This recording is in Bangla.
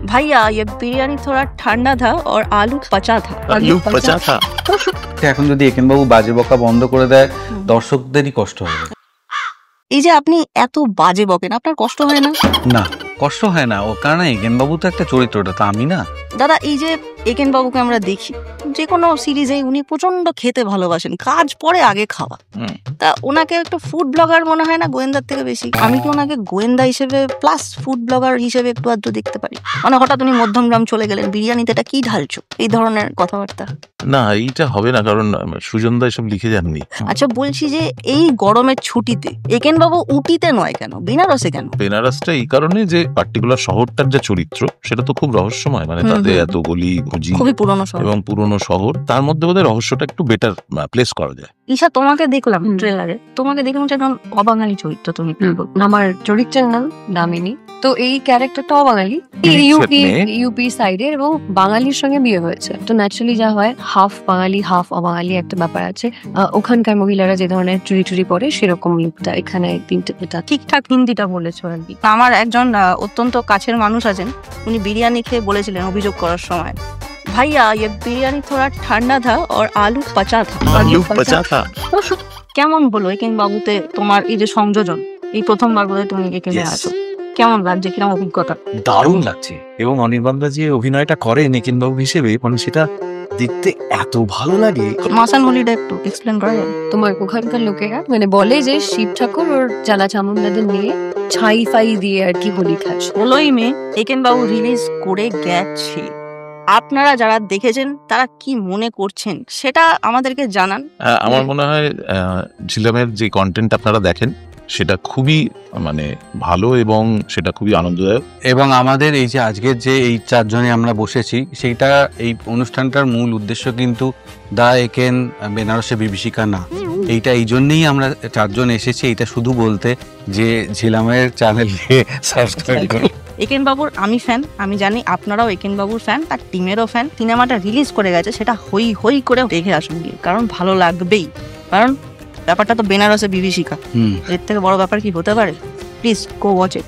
भैया ये बिरयानी थोड़ा ठंडा था और आलू पचा था। এখন যদি একেন বাবু বাজে বকা বন্ধ করে দেয় দর্শকদেরই কষ্ট হবে। এই যে আপনি এত বাজে বকেন, আপনার কষ্ট হয় না? না, কষ্ট হয় না, ও কারণ একেন বাবু তো একটা চরিত্রটা, তা আমি না। দাদা এই যে একেন বাবুকে আমরা দেখি যে কোনো সিরিজে, উনি প্রচন্ড খেতে ভালোবাসেন, কাজ পরে আগে খাওয়া। তা ওনাকে একটা ফুড ব্লগার মনে হয় না গোয়েন্দার থেকে বেশি? আমি কি ওনাকে গোয়েন্দা হিসেবে প্লাস ফুড ব্লগার হিসেবে একটু আধটু দেখতে পারি? মানে হঠাৎ উনি মধ্যমগ্রাম চলে গেলেন, বিরিয়ানিতে এটা কি ঢালছো, এই ধরনের কথাবার্তা না, এইটা হবে না, কারণ সুজনদা এসব লিখে যাননি। আচ্ছা বলছি যে এই গরমের ছুটিতে একেন বাবু উটিতে নয় কেন, বেনারসে কেন? বেনারসটা এই কারণে যে পার্টিকুলার শহরটার যে চরিত্র সেটা তো খুব রহস্যময়, মানে তাদের এত গলি গুজি খুবই পুরনো শহর এবং পুরনো শহর, তার মধ্যে ওদের রহস্যটা একটু বেটার প্লেস করা যায়। ঈশা তোমাকে দেখলাম ট্রেলারে, তোমাকে দেখলাম যে একদম অবাঙালি চরিত্র। তুমি আমার চরিত্রের নাম দামিনী, তো এই ক্যারেক্টারটা অবাঙালি, ইউপি সাইডের এবং বাঙালির সঙ্গে বিয়ে হয়েছে। তো ন্যাচারালি যা হয়, হাফ বাঙালি হাফ অবাঙালি একটা ব্যাপার আছে। ওখানকার মহিলারা যে ধরনের চুরি টুরি পরে সেরকম লুকটা এখানে ঠিকঠাক হিন্দিটা বলেছো আর কি। আমার একজন অত্যন্ত কাছের মানুষ আছেন, উনি বিরিয়ানি খেয়ে বলেছিলেন অভিযোগ করার সময়, ভাইয়া ये बिरयानी थोड़ा ठंडा था और आलू पचा था। কেমন বলো একেন বাবুতে তোমার এই যে সংযোজন, এই প্রথমবার বলে তুমি একেনে আছো, কেমন লাগছে, কিরকম অভিজ্ঞতা? দারুণ লাগছে, এবং অনির্বাণদা যে অভিনয়টা করে একেন বাবু হিসেবে, মানে সেটা দেখতে এত ভালো লাগে। মাসান হোলিটা একটু এক্সপ্লেন করা যাবে? তোমার ওখানকার লোকেরা মানে বলে যে শিব ঠাকুর ওর চালা চামুন্ডাদের নিয়ে ছাই ফাই দিয়ে আর কি হোলি খাচ্ছে। 16ই মে একেন বাবু রিলিজ করে গেছে, আপনারা যারা দেখেছেন তারা কি মনে করছেন সেটা আমাদেরকে জানান। আমার মনে হয় ঝিলামের যে কন্টেন্ট আপনারা দেখেন সেটা খুবই মানে ভালো এবং সেটা খুবই আনন্দদায়ক। এবং আমাদের এই যে আজকের যে এই চারজনে আমরা বসেছি, সেইটা এই অনুষ্ঠানটার মূল উদ্দেশ্য কিন্তু দা একেন বেনারসে বিভীষিকা না, এইটা এই জন্যই আমরা চারজন এসেছি, এইটা শুধু বলতে যে ঝিলামের চ্যানেলকে সাবস্ক্রাইব করুন। একেন বাবুর আমি ফ্যান, আমি জানি আপনারাও একেন বাবুর ফ্যান, তার টিমেরও ফ্যান। সিনেমাটা রিলিজ করে গেছে, সেটা হই হই করে দেখে আসুন গিয়ে, কারণ ভালো লাগবেই। কারণ ব্যাপারটা তো বেনারসে বিভীষিকা, এর থেকে বড় ব্যাপার কি হতে পারে? Please go watch it.